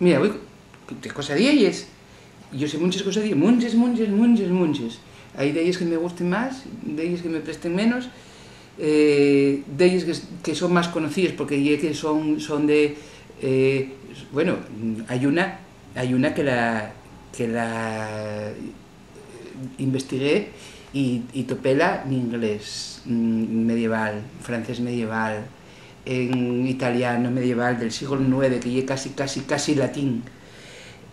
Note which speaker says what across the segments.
Speaker 1: Mira, voy de cosadillas. Yo sé muchas cosadillas, muchas. Hay de ellas que me gusten más, de ellas que me presten menos, de ellas que son más conocidas porque ya que son de... bueno, hay una que la investigué y topela en inglés medieval, francés medieval, en italiano medieval del siglo IX, que ya casi latín,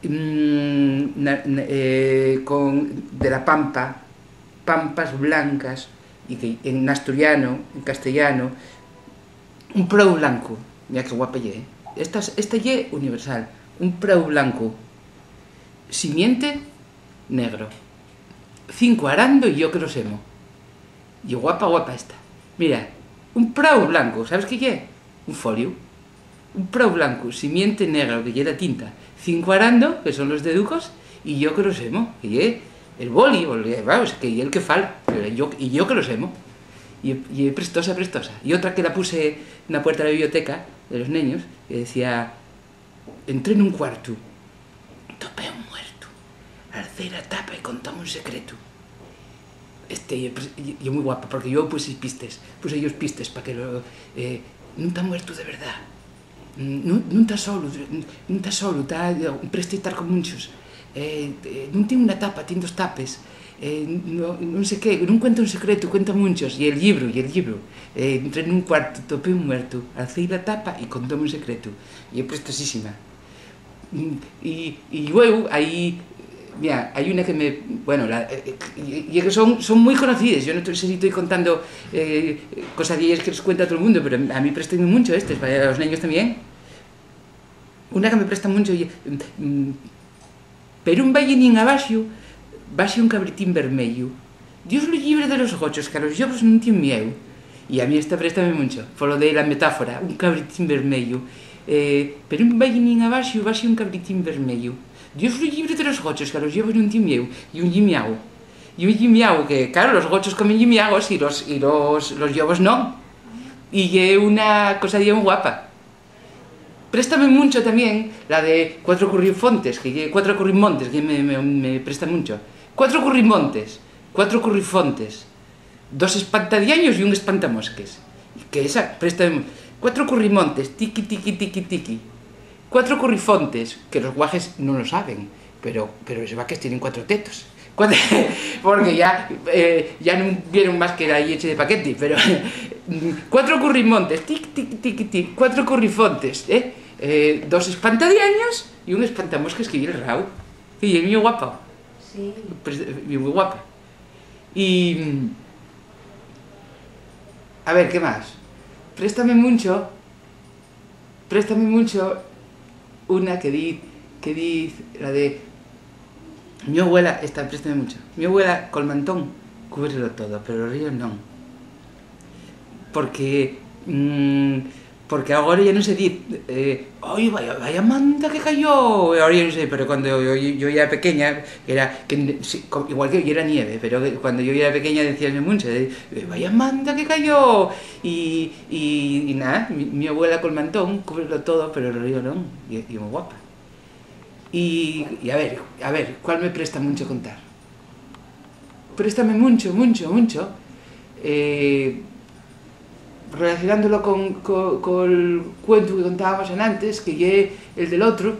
Speaker 1: de la Pampa, pampas blancas, y que en asturiano, en castellano, un prou blanco, mira que guapa ye, esta ye universal, un prou blanco, simiente negro, 5 arando y yo que lo semo, y guapa esta, mira, un prou blanco, sabes qué ye? Un folio, un prou blanco, simiente negro, que ye la tinta, 5 arando, que son los deducos, y yo que lo semo, que ye el boli, vamos, que ye el que fal, y yo que lo semo, y prestosa. Y otra que la puse en la puerta de la biblioteca de los niños, que decía, entré en un cuarto, topé a un muerto, alcé la tapa y contame un secreto. Yo muy guapa, porque yo puse ellos pistes para que no está muerto de verdad, no está solo, presta estar con muchos, no tiene una tapa, tiene 2 tapes, no sé qué, no cuenta un secreto, cuenta muchos, y el libro, entré en un cuarto, topé un muerto, alcé la tapa y contóme un secreto, y es prestosísima. Y luego ahí, mira, hay una que me, bueno, y que son muy conocidas, yo no sé si estoy contando cosadillas que les cuenta todo el mundo, pero a mí prestan mucho para los niños también. Una que me presta mucho, pero un vallenín abaixo, base un cabritín vermello. Dios lo libre de los gochos, que a los llobos non tienen miedo. E a mí esta préstame mucho, por lo de la metáfora, un cabritín vermello. Pero un vallenín abaixo, base un cabritín vermello. Dios lo libre de los gochos, que a los llobos non tienen miedo. E un llimiago. Que, claro, los gochos comen llimiagos y los llobos no. Y es una cosadilla muy guapa. Préstame mucho también la de 4 currimontes, que me presta mucho. 4 currimontes, 4 currifontes, 2 espantadiaños y un espantamosques. Que esa, préstame 4 currimontes, tiki. 4 currifontes, que los guajes no lo saben, pero los vaques tienen 4 tetos. Porque ya no vieron más que la leche de paquete, pero 4 currimontes, 4 currifontes, 2 espantadiaños y un espantamosques que viene el rau, y es muy guapa. Sí. Muy guapa. Y a ver, ¿qué más? Préstame mucho una que dice la de mi abuela, préstame mucho. Mi abuela col mantón cúbrelo todo, pero los ríos no. Porque ahora ya no se dice, oye, vaya manta que cayó. Ahora ya no sé, pero cuando yo era pequeña, igual que yo era nieve, pero cuando yo era pequeña decían mucho, vaya manta que cayó. Y nada, mi abuela con mantón, cúbrelo todo, pero el río no. Y muy guapa. Y a ver, ¿cuál me presta mucho contar? Préstame mucho. Relacionándolo con el cuento que contábamos antes, que es el del otro,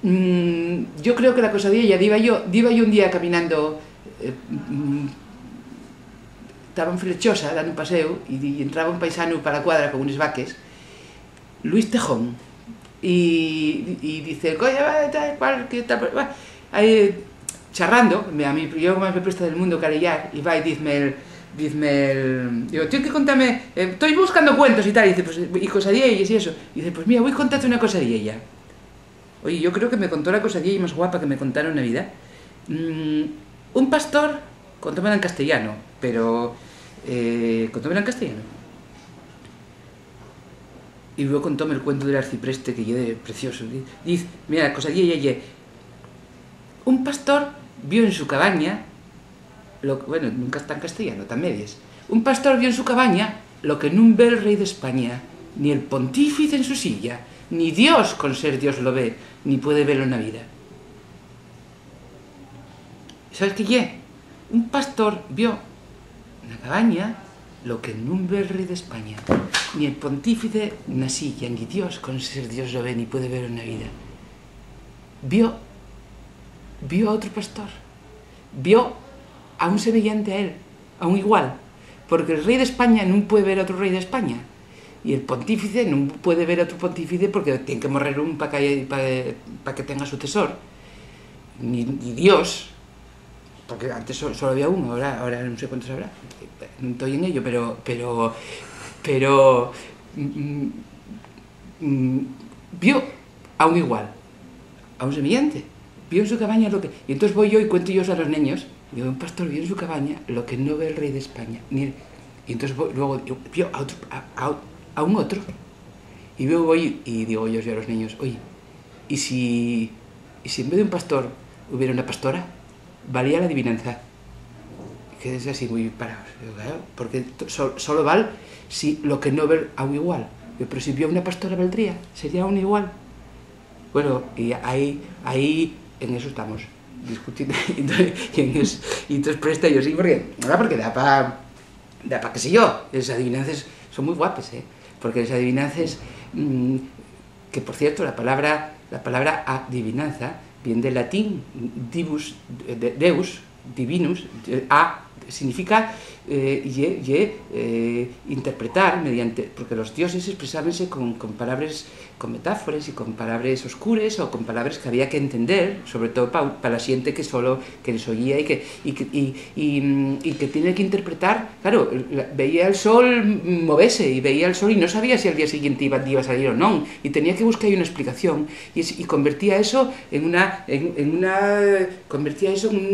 Speaker 1: yo creo que la cosadilla, iba yo un día caminando, estaba en Flechosa dando un paseo y entraba un paisano para la cuadra con unos vaques, Luis Tejón, y dice, oye, ¿qué tal? Charrando, a mí yo más me presta del mundo carellar, y va y digo, tío, que contame, estoy buscando cuentos y tal, y dice, pues, y cosadillas y eso, y dice, pues mira, voy a contarte una cosadilla. Oye, yo creo que me contó la cosadilla más guapa que me contaron en Navidad. Un pastor, contómela en castellano, pero, contómela en castellano. Y luego contóme el cuento del arcipreste, que lleve precioso. Dice, mira, la cosadilla un pastor vio en su cabaña, bueno, nunca está en castellano, tan medias. Un pastor vio en su cabaña lo que no ve el rey de España, ni el pontífice en su silla, ni Dios con ser Dios lo ve, ni puede verlo en la vida. ¿Sabes qué lle? Un pastor vio na cabaña lo que non ve el rei de España, ni el pontífice na silla, ni Dios con ser Dios lo ve, ni puede verlo en la vida. Vio a otro pastor, vio a un semellante a él, a un igual, porque el rey de España non puede ver a otro rey de España, y el pontífice non puede ver a otro pontífice porque tiene que morrer un para que tenga sucesor, ni Dios, porque antes solo había uno, ahora no sé cuántos habrá, no estoy en ello, pero vio a un igual, a un semillante, vio en su cabaña lo que... Y entonces voy yo y cuento yo a los niños, digo, un pastor vio en su cabaña lo que no ve el rey de España, y entonces luego vio a un otro, y luego voy y digo yo a los niños, oye, ¿y si en vez de un pastor hubiera una pastora? Valía la adivinanza. Que es así muy parados. Claro, porque solo vale si lo que no ve a un igual. Pero si vio una pastora valdría, sería un igual. Bueno, y ahí en eso estamos discutiendo. Y entonces presta yo sí, porque da para qué sé yo. Las adivinanzas son muy guapas, porque las adivinanzas, que por cierto, la palabra adivinanza viene del latín divus, deus, divinus, significa interpretar mediante, porque los dioses expresábanse con palabras, con metáforas y con palabras oscuras o con palabras que había que entender, sobre todo para la gente que solo que les oía y que tiene que interpretar. Claro, veía el sol moverse y veía el sol y no sabía si al día siguiente iba a salir o no, y tenía que buscar una explicación y convertía eso en un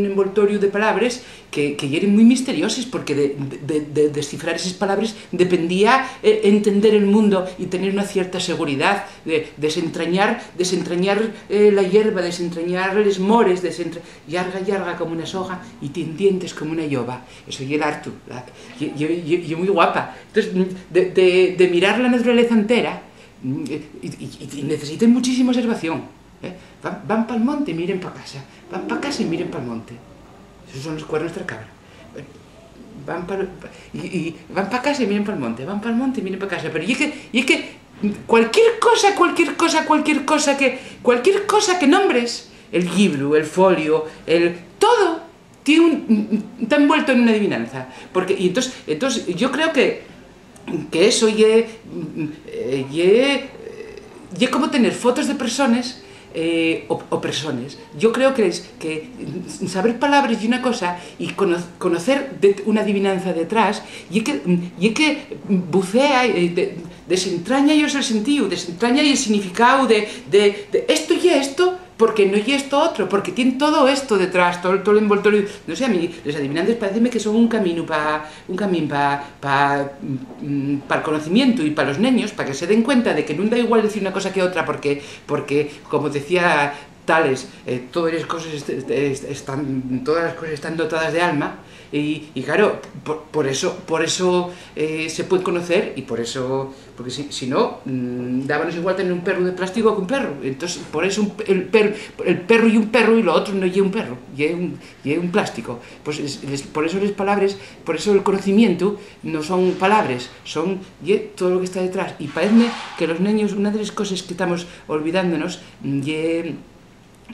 Speaker 1: envoltorio de palabras que eran muy misteriosas, porque de descifrar esas palabras dependía entender el mundo y tener una cierta seguridad, desentrañar la hierba, desentrañar los mores, llarga como una soga y dientes como una llova. Eso y el harto, y muy guapa. Entonces, de mirar la naturaleza entera, y necesitan muchísima observación. Van para el monte y miren para casa, van para casa y miren para el monte. Esos son los cuernos de la cabra. Van para casa y miren para el monte, van para el monte y miren para casa. Pero y es que cualquier cosa que nombres, el libro, el folio, todo tiene está envuelto en una adivinanza. Y entonces yo creo que eso es como tener fotos de personas o personas. Yo creo que saber palabras y una cosa y conocer una adivinanza detrás y que bucea, desentraña ellos el sentido, desentraña el significado de esto y esto, porque no y esto otro, porque tiene todo esto detrás, todo el envoltorio. No sé, a mí las adivinanzas parecen que son un camino para el conocimiento y para los niños, para que se den cuenta de que no da igual decir una cosa que otra, porque como decía Tales, todas las cosas están dotadas de alma, y claro, por eso se puede conocer, y por eso, porque si no, dábanos igual tener un perro de plástico que un perro. Entonces, por eso el perro y un perro, y lo otro no es un perro, es un plástico. Pues por eso las palabras, por eso el conocimiento no son palabras, son todo lo que está detrás. Y parece que los niños, una de las cosas que estamos olvidándonos,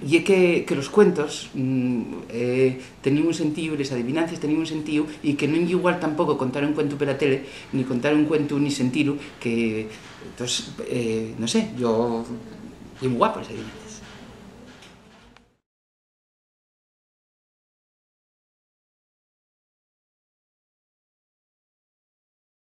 Speaker 1: y que los cuentos tenían un sentido, las adivinanzas tenían un sentido, y que no es igual tampoco contar un cuento para la tele, ni contar un cuento ni sentirlo, que entonces, no sé, yo, es muy guapo esa adivinanza.